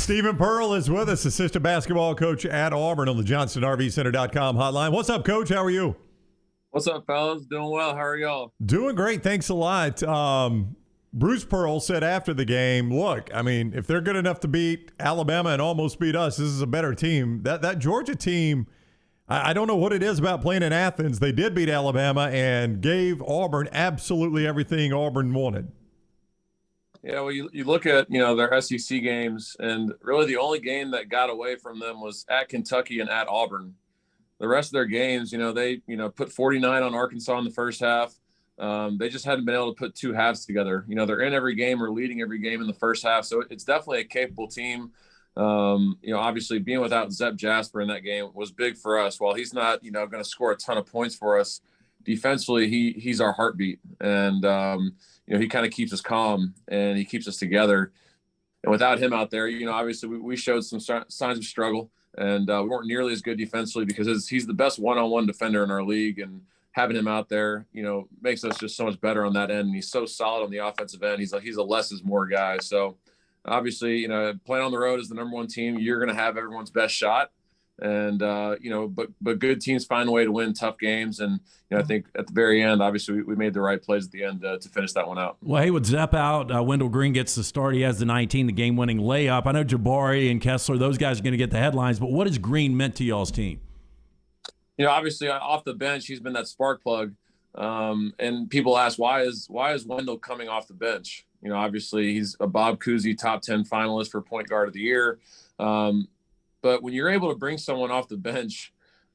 Stephen Pearl is with us, assistant basketball coach at Auburn on the JohnstonRVCenter.com hotline. What's up, Coach? How are you? What's up, fellas? Doing well. How are y'all? Doing great. Thanks a lot. Bruce Pearl said after the game, look, I mean, if they're good enough to beat Alabama and almost beat us, this is a better team. That Georgia team, I don't know what it is about playing in Athens. They did beat Alabama and gave Auburn absolutely everything Auburn wanted. Yeah, well, you look at, their SEC games, and really the only game that got away from them was at Kentucky and at Auburn. The rest of their games, they put 49 on Arkansas in the first half. They just hadn't been able to put two halves together. They're in every game or leading every game in the first half. So it's definitely a capable team. Obviously being without Zep Jasper in that game was big for us. While he's not, going to score a ton of points for us defensively, he's our heartbeat. And, he kind of keeps us calm and he keeps us together. And without him out there, obviously we showed some signs of struggle, and we weren't nearly as good defensively because he's the best one-on-one defender in our league. And having him out there, makes us just so much better on that end. And he's so solid on the offensive end. He's a less is more guy. So obviously, playing on the road as the number one team, you're going to have everyone's best shot. And, but good teams find a way to win tough games. And, I think at the very end, obviously we made the right plays at the end to finish that one out. Well, hey, with Zepp out, Wendell Green gets the start. He has the 19, the game-winning layup. I know Jabari and Kessler, those guys are going to get the headlines, but what has Green meant to y'all's team? Obviously off the bench, he's been that spark plug. And people ask, why is Wendell coming off the bench? Obviously he's a Bob Cousy top 10 finalist for point guard of the year. But when you're able to bring someone off the bench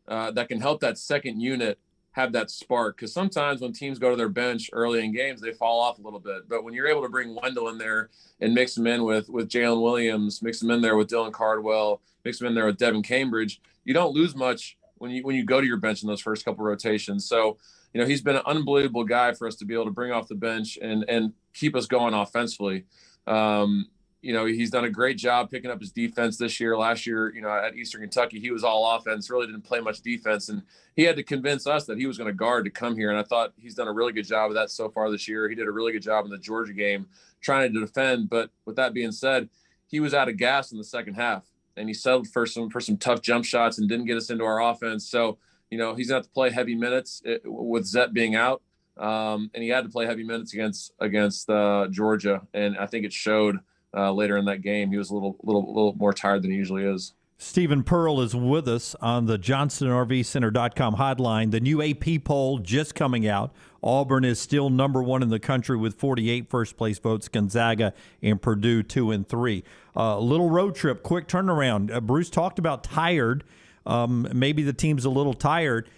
that can help that second unit have that spark, because sometimes when teams go to their bench early in games, they fall off a little bit. But when you're able to bring Wendell in there and mix him in with Jalen Williams, mix him in there with Dylan Cardwell, mix him in there with Devin Cambridge, you don't lose much when you go to your bench in those first couple rotations. So, he's been an unbelievable guy for us to be able to bring off the bench and keep us going offensively. He's done a great job picking up his defense this year. Last year, at Eastern Kentucky, he was all offense, really didn't play much defense. And he had to convince us that he was going to guard to come here. And I thought he's done a really good job of that so far this year. He did a really good job in the Georgia game trying to defend. But with that being said, he was out of gas in the second half, and he settled for some tough jump shots and didn't get us into our offense. So, he's going to have to play heavy minutes with Zep being out. And he had to play heavy minutes against Georgia. And I think it showed later in that game. He was a little more tired than he usually is. Stephen Pearl is with us on the JohnstonRVCenter.com hotline. The new AP poll just coming out. Auburn is still number one in the country with 48 first-place votes. Gonzaga and Purdue 2 and 3. Little road trip, quick turnaround. Bruce talked about tired. Maybe the team's a little tired.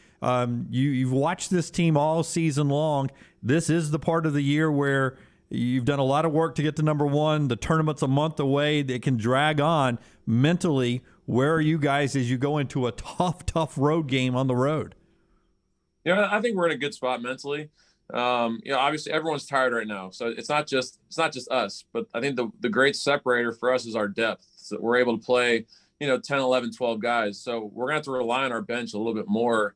You've watched this team all season long. This is the part of the year where you've done a lot of work to get to number one. The tournament's a month away. It can drag on. Mentally, where are you guys as you go into a tough road game on the road? I think we're in a good spot mentally. Obviously everyone's tired right now. So it's not just us, but I think the great separator for us is our depth. So we're able to play, 10, 11, 12 guys. So we're going to have to rely on our bench a little bit more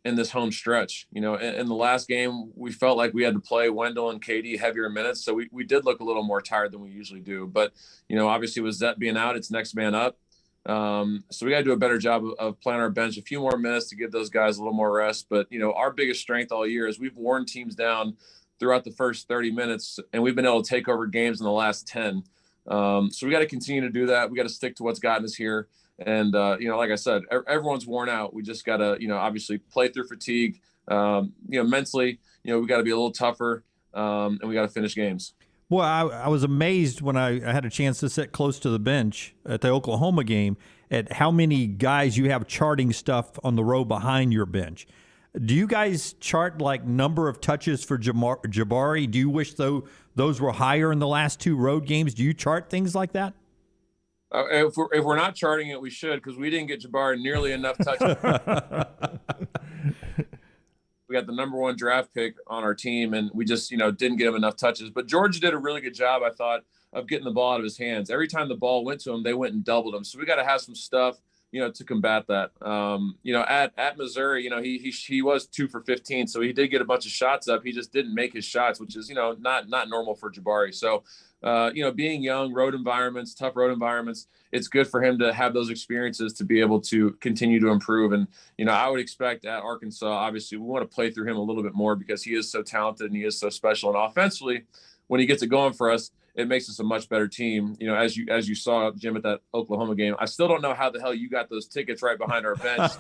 in this home stretch. In the last game, we felt like we had to play Wendell and KD heavier minutes. So we did look a little more tired than we usually do. But, obviously with Zep being out, it's next man up. So we got to do a better job of playing our bench a few more minutes to give those guys a little more rest. But, our biggest strength all year is we've worn teams down throughout the first 30 minutes, and we've been able to take over games in the last 10. So we got to continue to do that. We got to stick to what's gotten us here. And, like I said, everyone's worn out. We just got to, obviously play through fatigue. Mentally, we got to be a little tougher, and we got to finish games. Well, I was amazed when I had a chance to sit close to the bench at the Oklahoma game at how many guys you have charting stuff on the row behind your bench. Do you guys chart like number of touches for Jabari? Do you wish those were higher in the last two road games? Do you chart things like that? If we're not charting it, we should, because we didn't get Jabari nearly enough touches. We got the number one draft pick on our team, and we just, didn't get him enough touches. But Georgia did a really good job, I thought, of getting the ball out of his hands. Every time the ball went to him, they went and doubled him. So we got to have some stuff to combat that. At Missouri, he was 2 for 15, so he did get a bunch of shots up. He just didn't make his shots, which is, not normal for Jabari. So, being young, tough road environments, it's good for him to have those experiences to be able to continue to improve. And, I would expect at Arkansas, obviously, we want to play through him a little bit more because he is so talented and he is so special. And offensively, when he gets it going for us, it makes us a much better team. As you saw, Jim, at that Oklahoma game. I still don't know how the hell you got those tickets right behind our bench.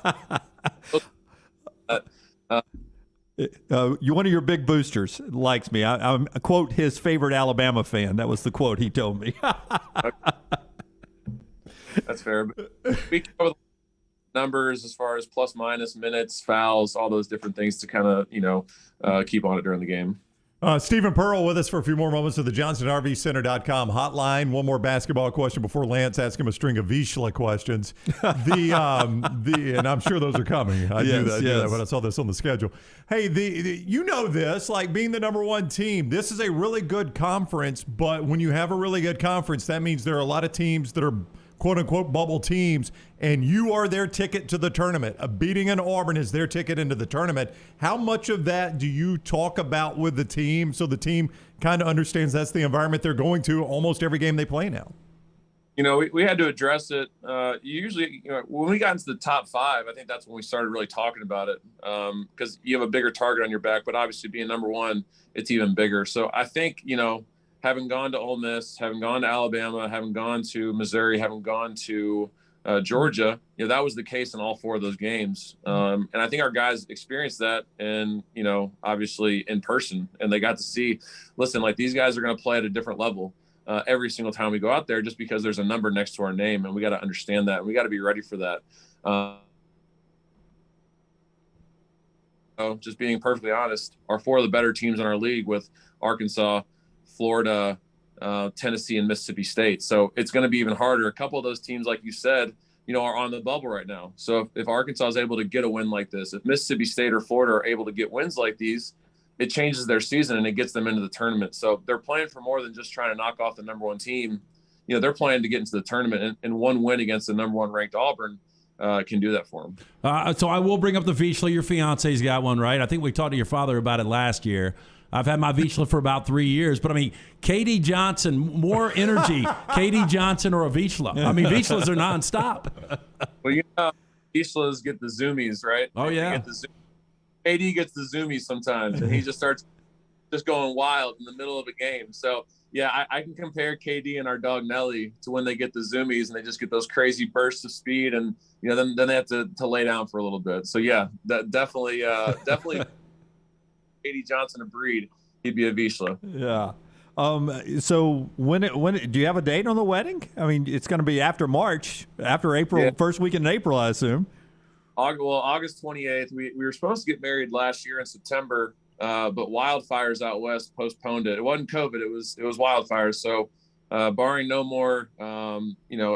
One of your big boosters likes me. I quote his favorite Alabama fan. That was the quote he told me. That's fair. But we cover the numbers as far as plus minus minutes, fouls, all those different things to kind of keep on it during the game. Stephen Pearl with us for a few more moments of the JohnsonRVCenter.com hotline. One more basketball question before Lance asks him a string of Vizsla questions. And I'm sure those are coming. I knew that when I saw this on the schedule. Hey, this, like being the number one team, this is a really good conference, but when you have a really good conference, that means there are a lot of teams that are quote-unquote bubble teams, and you are their ticket to the tournament. Beating an Auburn is their ticket into the tournament. How much of that do you talk about with the team so the team kind of understands that's the environment they're going to almost every game they play now? We had to address it. Usually, when we got into the top 5, I think that's when we started really talking about it because you have a bigger target on your back, but obviously being number one, it's even bigger. So I think, having gone to Ole Miss, having gone to Alabama, having gone to Missouri, having gone to Georgia, that was the case in all 4 of those games. And I think our guys experienced that and, obviously in person, and they got to see, listen, like these guys are going to play at a different level every single time we go out there just because there's a number next to our name, and we got to understand that. And we got to be ready for that. Just being perfectly honest, are 4 of the better teams in our league with Arkansas, Florida, Tennessee, and Mississippi State. So it's going to be even harder. A couple of those teams, like you said, are on the bubble right now. So if Arkansas is able to get a win like this, if Mississippi State or Florida are able to get wins like these, it changes their season and it gets them into the tournament. So they're playing for more than just trying to knock off the number one team. They're playing to get into the tournament, and one win against the number one ranked Auburn can do that for them. So I will bring up the Vizsla. Your fiance's got one, right? I think we talked to your father about it last year. I've had my Vizsla for about 3 years, but KD Johnson, more energy, KD Johnson or a Vizsla. Vizslas are nonstop. Well, Vizslas get the zoomies, right? Oh, yeah. KD gets the zoomies sometimes, and he just starts just going wild in the middle of a game. So, yeah, I can compare KD and our dog Nelly to when they get the zoomies and they just get those crazy bursts of speed, and then they have to lay down for a little bit. So, yeah, that definitely. KD Johnson a breed, he'd be a Vizsla. Yeah. So when do you have a date on the wedding? It's going to be after March, after April, first weekend in April, I assume. August 28th. We were supposed to get married last year in September, but wildfires out west postponed it. It wasn't COVID. It was wildfires. So barring no more,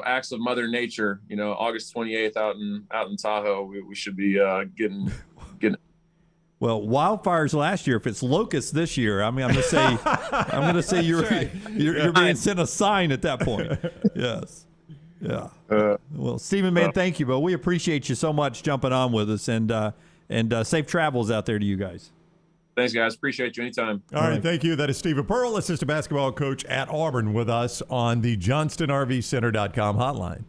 acts of Mother Nature, August 28th out in Tahoe, we should be getting. Well, wildfires last year. If it's locusts this year, I'm going to say you're being sent a sign at that point. Yes, yeah. Well, Stephen, man, thank you, but we appreciate you so much jumping on with us, and safe travels out there to you guys. Thanks, guys. Appreciate you anytime. All right, thank you. That is Stephen Pearl, assistant basketball coach at Auburn, with us on the JohnstonRVCenter.com hotline.